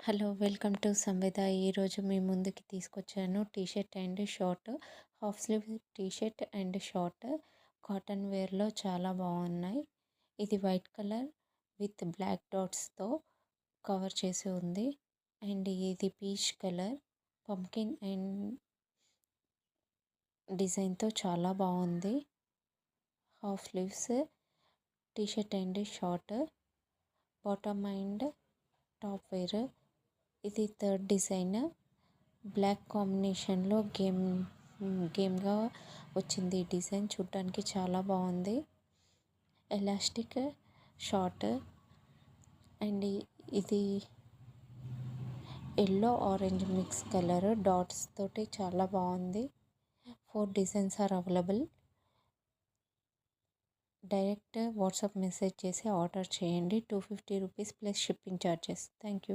Hello welcome to Samveda. ఈరోజు మీ ముందుకి తీసుకొచ్చాను T shirt and short, half sleeve T shirt and short cotton వేర్లో చాలా బాగున్నాయి. ఇది వైట్ కలర్ విత్ బ్లాక్ డాట్స్తో కవర్ చేసి ఉంది. అండ్ ఇది పీచ్ కలర్ పంకిన్ అండ్ డిజైన్తో చాలా బాగుంది. Half sleeves T shirt and short, bottom and top wear. ఇది థర్డ్ డిజైన్, బ్లాక్ కాంబినేషన్లో గేమ్గా వచ్చింది. ఈ డిజైన్ చూడటానికి చాలా బాగుంది. ఎలాస్టిక్ షార్ట్ అండ్ ఇది yellow orange mix colour dots తోటి చాలా బాగుంది. 4 designs are available. Direct WhatsApp message చేసి ఆర్డర్ చేయండి. 250 rupees plus shipping charges. Thank you.